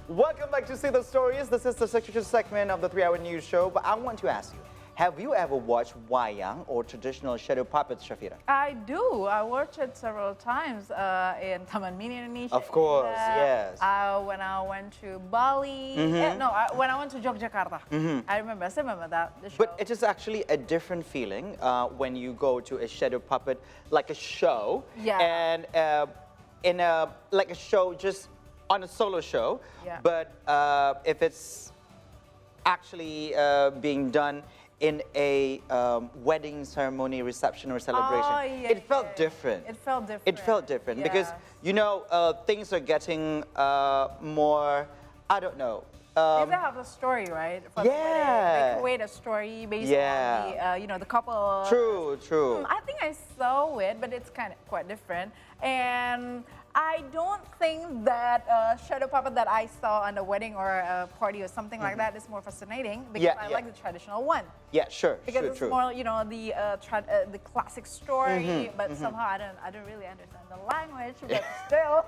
Welcome back to See the Stories. This is the 62 segment of the 3-hour news show. But I want to ask you, have you ever watched wayang or traditional shadow puppets, Shafira? I do. I watched it several times in Taman Mini, Indonesia. Of course, yes. When I went to Bali. When I went to Yogyakarta. I still remember that, the show. But it is actually a different feeling when you go to a shadow puppet, like a show. Yeah. And in a show, just on a solo show. Yeah. But if it's actually being done in a wedding ceremony, reception, or celebration, it felt different. It felt different. It felt different because, you know, things are getting more, I don't know. They have a story, right? For the wedding. They create a story based on the, the couple. True. I think I saw it, but it's quite different. And I don't think that shadow puppet that I saw on a wedding or a party or something like that is more fascinating because I like the traditional one. Yeah, sure. Because it's more, the classic story, but somehow I don't really understand the language, but still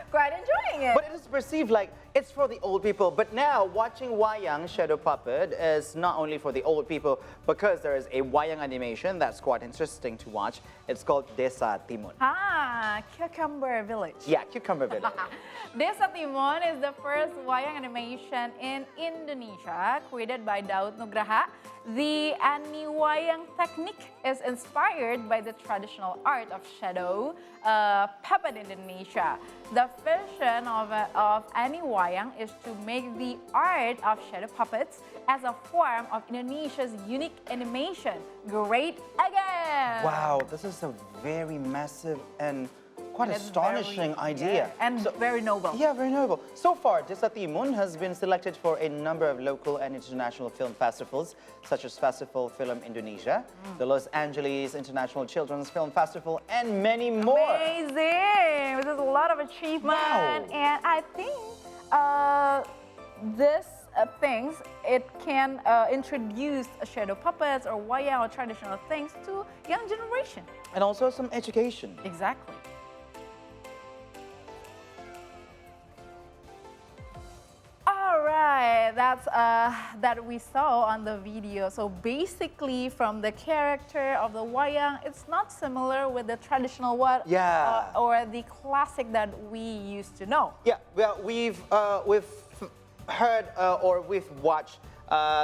quite enjoying it. But it is perceived like it's for the old people. But now watching wayang shadow puppet is not only for the old people because there is a wayang animation that's quite interesting to watch. It's called Desa Timun. Cucumber Village. Yeah, Cucumber Village. Desa Timun is the first wayang animation in Indonesia created by Daud Nugraha. The wayang technique is inspired by the traditional art of shadow puppet in Indonesia. The vision of wayang is to make the art of shadow puppets as a form of Indonesia's unique animation great again. Wow, this is a very massive and quite astonishing idea. And very noble. Yeah, very noble. So far, Desa Timun has been selected for a number of local and international film festivals, such as Festival Film Indonesia, the Los Angeles International Children's Film Festival, and many more. Amazing! This is a lot of achievement. Wow. And I think this things, it can introduce shadow puppets or wayang or traditional things to young generation. And also some education. Exactly. That's that we saw on the video. So basically, from the character of the wayang, it's not similar with the traditional one or the classic that we used to know. Yeah, well, we've heard or we've watched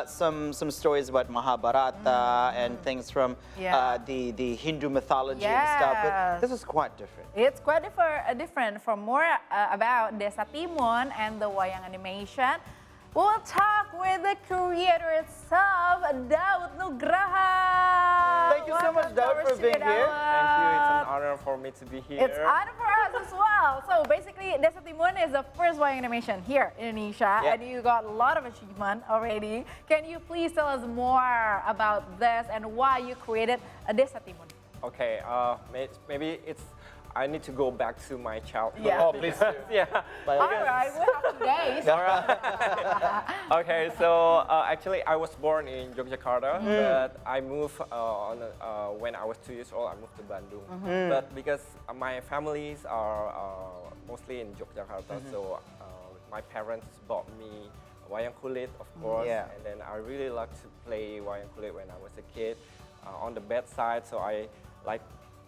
some stories about Mahabharata and things from the Hindu mythology and stuff, but this is quite different. It's quite different. For more about Desa Timun and the wayang animation, we'll talk with the creator itself, Daud Nugraha. Thank you so much, Daud, for being here. Thank you. It's an honor for me to be here. It's an honor for us as well. So basically, Desa Timun is the first wayang animation here in Indonesia, and you got a lot of achievement already. Can you please tell us more about this and why you created a Desa Timun? Okay, maybe I need to go back to my childhood. Yeah. Oh, please do. All right, we have 2 days. All right. Okay, so actually I was born in Yogyakarta, but I moved when I was 2 years old. I moved to Bandung. But because my families are mostly in Yogyakarta, so my parents bought me wayang kulit, of course, and then I really liked to play wayang kulit when I was a kid on the bedside. So I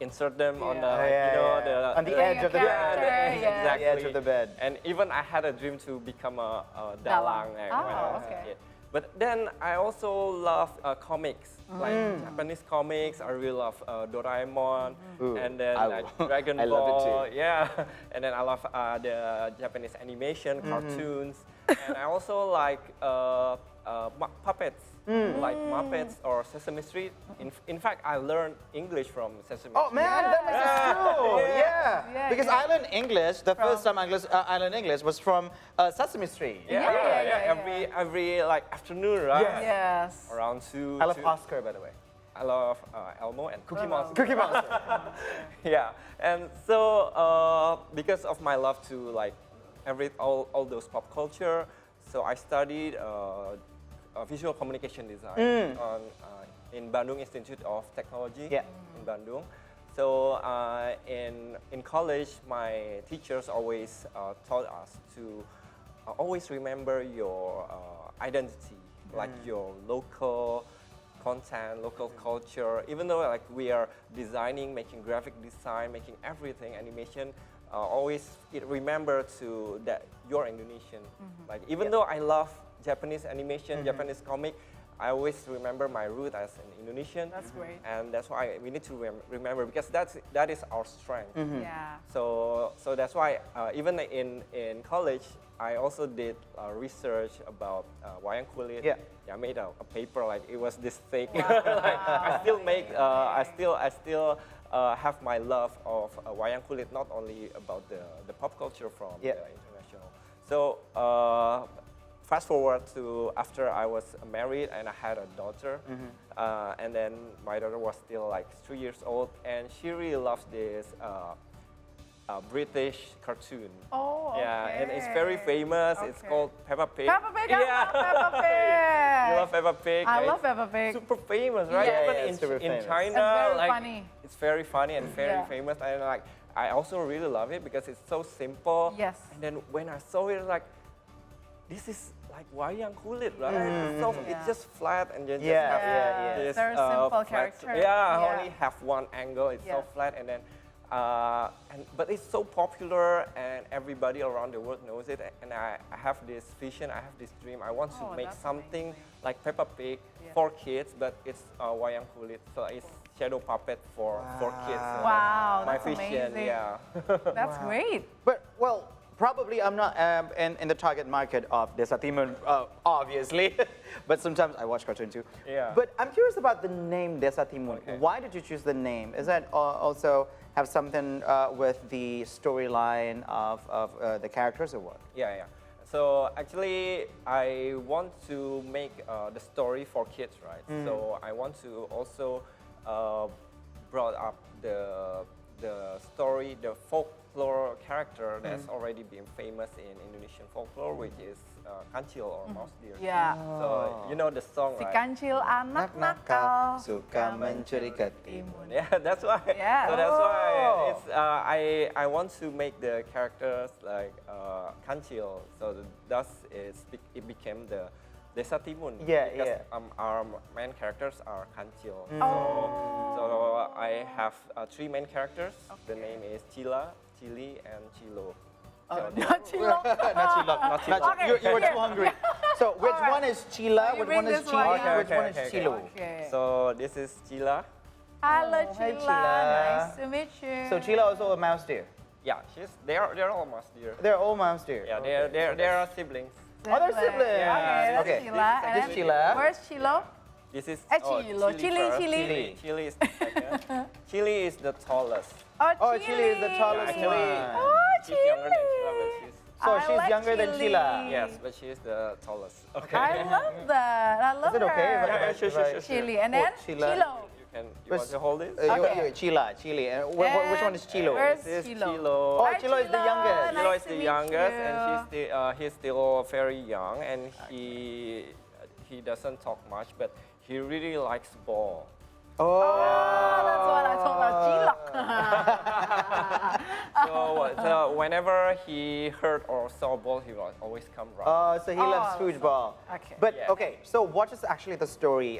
insert them on the on the edge of the bed. Exactly. The edge of the bed. And even I had a dream to become a dalang when I was a kid. But then I also love comics, like Japanese comics. I really love Doraemon, and then Dragon Ball. Love it too. Yeah, and then I love the Japanese animation, cartoons, and I also like puppets. Like Muppets or Sesame Street. In fact, I learned English from Sesame Street. Oh man, that makes it true. Because I learned English. The first time I learned English was from Sesame Street. Every like afternoon, right? Yes. Around 2. I love Oscar, by the way. I love Elmo and Cookie Monster. Cookie Monster. Yeah, and so because of my love to like all those pop culture, so I studied visual communication design in Bandung Institute of Technology in Bandung. So in college, my teachers always taught us to always remember your identity, like your local content, local culture. Even though like we are designing, making graphic design, making everything, animation, always it remember to that you're Indonesian. Like even though I love Japanese animation, Japanese comic, I always remember my root as an Indonesian. That's great. And that's why we need to remember, because that is our strength. Yeah. So that's why even in college, I also did research about wayang kulit. Yeah. I made a paper, like it was this thick. Like, I still make, I still have my love of wayang kulit, not only about the pop culture from the international. So fast forward to after I was married and I had a daughter, and then my daughter was still like 3 years old, and she really loves this British cartoon. Oh, okay. Yeah, and it's very famous. It's called Peppa Pig. Peppa Pig, I love Peppa Pig. You love Peppa Pig? I love Peppa Pig. Super famous, right? Yeah. Even Yeah, it's super in famous. China, It's very like funny. it's very funny and very Yeah. famous. And like I also really love it because it's so simple. Yes. And then when I saw it, like this is like wayang kulit, right? It's just flat and then just have this Very simple flat- character. Yeah, only have one angle. It's so flat, and then but it's so popular and everybody around the world knows it. And I have this vision, I have this dream. I want to make that's something amazing. like Peppa Pig for kids, but it's wayang kulit, so it's shadow puppet for kids. So Wow, my that's vision, amazing. yeah. That's great. But, well, probably I'm not in the target market of Desa Timun, obviously. But sometimes I watch cartoon too. Yeah. But I'm curious about the name Desa Timun. Okay. Why did you choose the name? Is that also have something with the storyline of the characters or what? Yeah. So actually, I want to make the story for kids, right? So I want to also brought up the story, the folklore character that's already been famous in Indonesian folklore, which is kancil or mouse deer. Yeah. So you know the song, Si right? kancil anak nakal. suka mencuri ketimun. Yeah, that's why. Yeah. So that's why it's I want to make the characters like kancil. So thus it became the Desa Timun. Yeah, because, yeah. Our main characters are kancil. Oh. So I have 3 main characters. The name is Cila, Cili, and Cilo. Not Chilo. Not Chilok. Okay, You were okay. too hungry. So which Alright. one is Chila, You which bring one is this one. Chili, Okay, which one is okay. Chilo? Okay. So this is Cila. Hello, hi, Chila. Chila. Nice to meet you. So Chila also a mouse deer? Yeah, they're almost deer. They're all mouse deer? Yeah, they are siblings. Oh, they're siblings. Okay, that's Okay. Chila. And This then is Chila. Where's Chilo? This is Chilo. Chili, first. Chili. Chili is the second. Chili is the tallest. Oh, Chili is the tallest Actually, one. Oh, she's younger than Chila, but she's So I she's like younger than Chili. Chila. yes, but she's the tallest. Okay. I love that. I love Is it okay if I- her. Yeah, sure. Chili. And then Chila. Chilo. You want to hold it? Okay. Chila, Chili. And which one is Chilo? Where's This is Chilo? Chilo. Oh, Hi, Chilo is the youngest. Nice Chilo is to the meet youngest, you. and he's still very young, and he doesn't talk much, but he really likes ball. Oh. Oh, that's what I told her. Chilo. So whenever he heard or saw a ball, he would always come running. Oh, so he loves Oh, foosball. okay. But Yeah. okay, so what is actually the story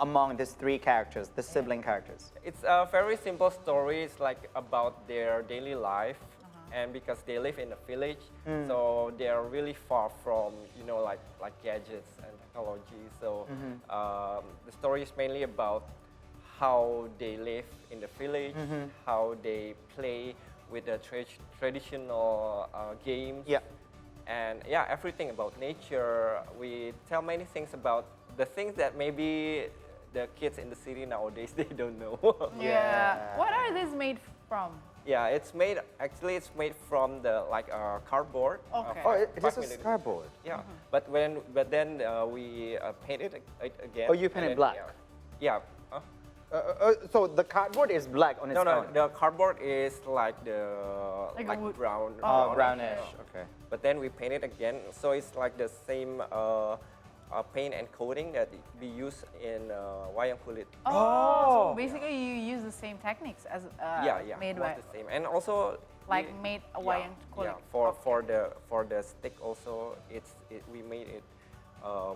among these 3 characters, the sibling characters? It's a very simple story. It's like about their daily life, and because they live in a village, so they are really far from like gadgets and technology. So the story is mainly about how they live in the village, how they play with the traditional games. Yeah. And yeah, everything about nature. We tell many things about the things that maybe the kids in the city nowadays, they don't know. Yeah. What are these made from? Yeah, it's made from the cardboard. Okay. Oh, five this is millimeter. cardboard. Yeah, but then we paint it again. Oh, you paint and it then- black? Yeah. So the cardboard is black on its No, own? the cardboard is like Like a wood. brown. Oh, brownish. brownish. Okay. But then we paint it again, so it's like the same paint and coating that we use in wayang kulit. Oh, so basically you use the same techniques as Yeah, made was by. the same. And also like made a wayang kulit. Yeah. For the stick also, we made it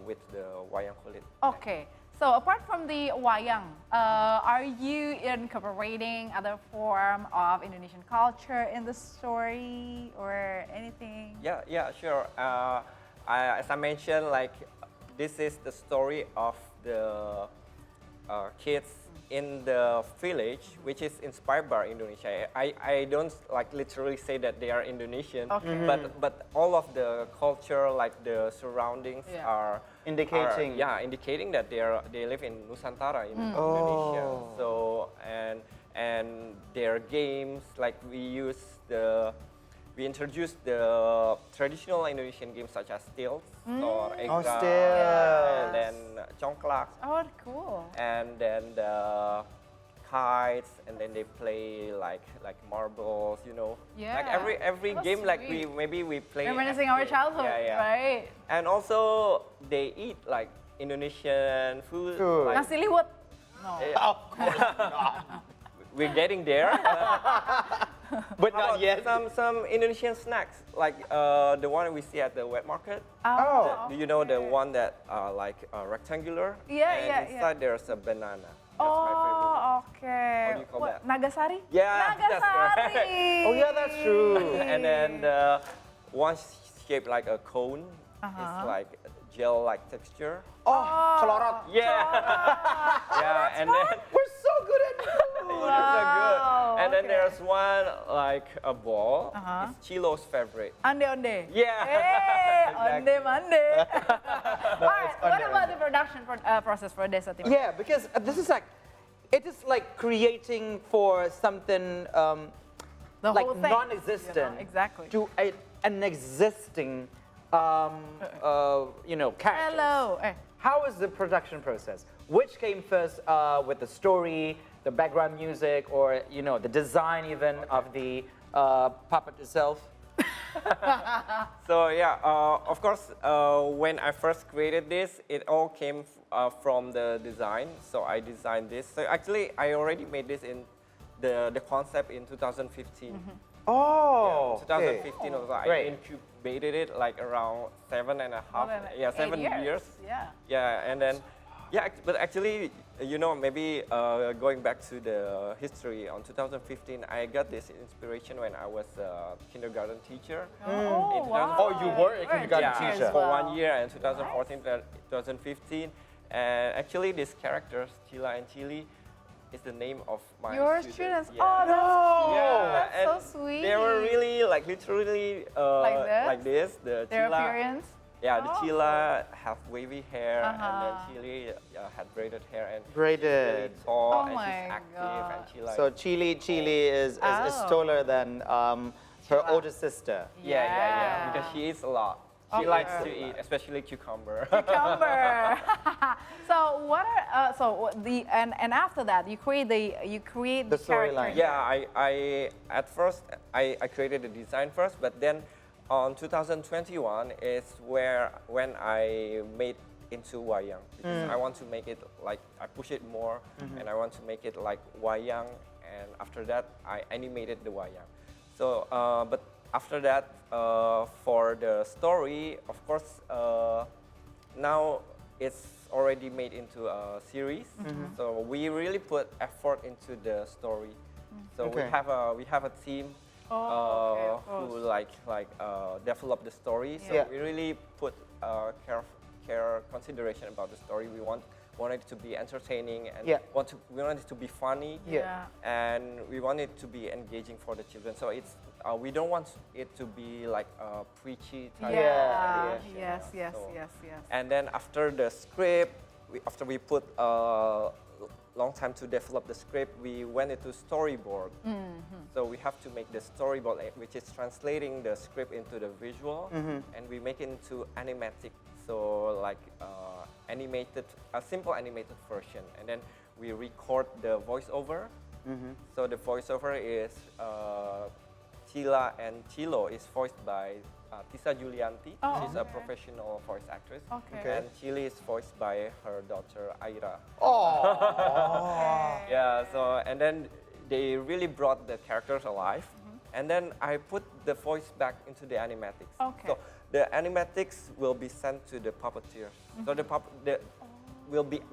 with the wayang kulit. Okay. So apart from the wayang, are you incorporating other form of Indonesian culture in the story or anything? Yeah, sure. As I mentioned, like this is the story of the kids in the village, which is inspired by Indonesia. I don't like literally say that they are Indonesian, but all of the culture, like the surroundings, are indicating. Indicating that they live in Nusantara in Indonesia. So and their games, like we introduced the traditional Indonesian games such as stilts or egrang, and then congklak. Oh, cool. And then the kites, and then they play like marbles, you know. Yeah. Like every That's game, like sweet. we play. Reminiscing our childhood, right? And also they eat like Indonesian food. Like, Nasi liwet. No. Of course not. we're getting there. But How not about yet. some Indonesian snacks, like the one we see at the wet market. Oh. Do you know the one that like rectangular? Yeah, and yeah, inside there's a banana. That's my favorite. Oh, okay. How do you call that? Nagasari? Yeah, that's Nagasari. right. Oh yeah, that's true. And then the one shaped like a cone is like gel-like texture. Oh, celorot. Yeah. Yeah, and then We're so good at food. it's so good. And then okay. there's one like a ball. It's Chilo's favorite. Ande onde. Yeah. Hey, Exactly. onde mande. All right. What about the production process for Desa Timur? Yeah, because this is like, it is like creating for something The like whole thing, non-existent exactly. to an existing, characters. Hello. How is the production process? Which came first with the story, the background music, or the design even of the puppet itself? So yeah, of course, when I first created this, it all came from the design. So I designed this. So actually, I already made this in the concept in 2015. Oh, Yeah, 2015 also. I Great. incubated it like around 7.5. More than 7 8 years. Yeah. Yeah, and then but actually, maybe going back to the history, on 2015, I got this inspiration when I was a kindergarten teacher. Oh, wow. Oh, you were a kindergarten Yeah, teacher. for 1 year in 2014 to 2015. And actually, these characters, Chila and Chili, is the name of my Your students. students. Oh, that's cute. Yeah, That's and so sweet. they were really like literally Like this? The Their Chila, appearance? yeah, the Oh. Chila have wavy hair, and then Uh-huh. Chili had braided hair, and Braided. she's really tall, Oh and my she's active, and God. Chila. So Chili is Oh. taller than her older sister. Yeah, because she eats a lot. She Okay. likes to eat, especially cucumber. Cucumber. So what are and after that you create the The storyline. character. Yeah, I at first I created the design first, but then on 2021 is when I made into wayang, because I want to make it like I push it more, and I want to make it like wayang, and after that I animated the wayang. So but after that for the story, of course now it's already made into a series. So we really put effort into the story. So Okay. we have a team Okay, of who course. develop the story. So Yeah. we really put consideration about the story. We want it to be entertaining, and Yeah. we want it to be funny. Yeah. And we want it to be engaging for the children. So it's we don't want it to be like a preachy type. Yeah. of Yes. so- Yes. so- Yes. Yes. And then after the script, after we put a long time to develop the script, we went into storyboard. So we have to make the storyboard, which is translating the script into the visual, and we make it into animatic. So like a simple animated version, and then we record the voiceover. So the voiceover is Chila and Chilo is voiced by Tisa Julianti. Oh, She's a okay. professional voice actress. Okay. And Chili is voiced by her daughter Aira. Oh. Yeah, so and then they really brought the characters alive. and then I put the voice back into the animatics. Okay. So the animatics will be sent to the puppeteer. So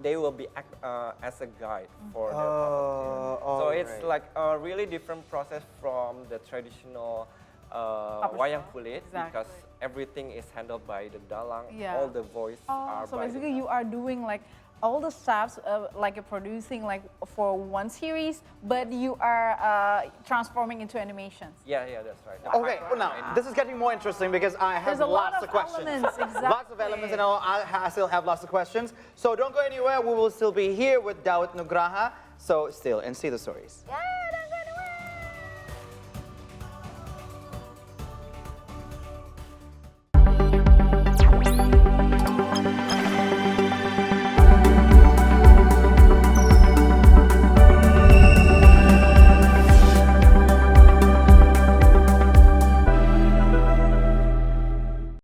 they will be act as a guide for the puppeteer. So it's like a really different process from the traditional wayang kulit, because everything is handled by the dalang. All the voice are so by basically you are doing like all the steps like you're producing like for one series, but you are transforming into animations. Yeah, that's right. Okay, well now, this is getting more interesting because I have There's a lot lots of of questions. elements, exactly. Lots of elements, and I still have lots of questions. So don't go anywhere, we will still be here with Daud Nugraha. So still, and see the stories. Yeah.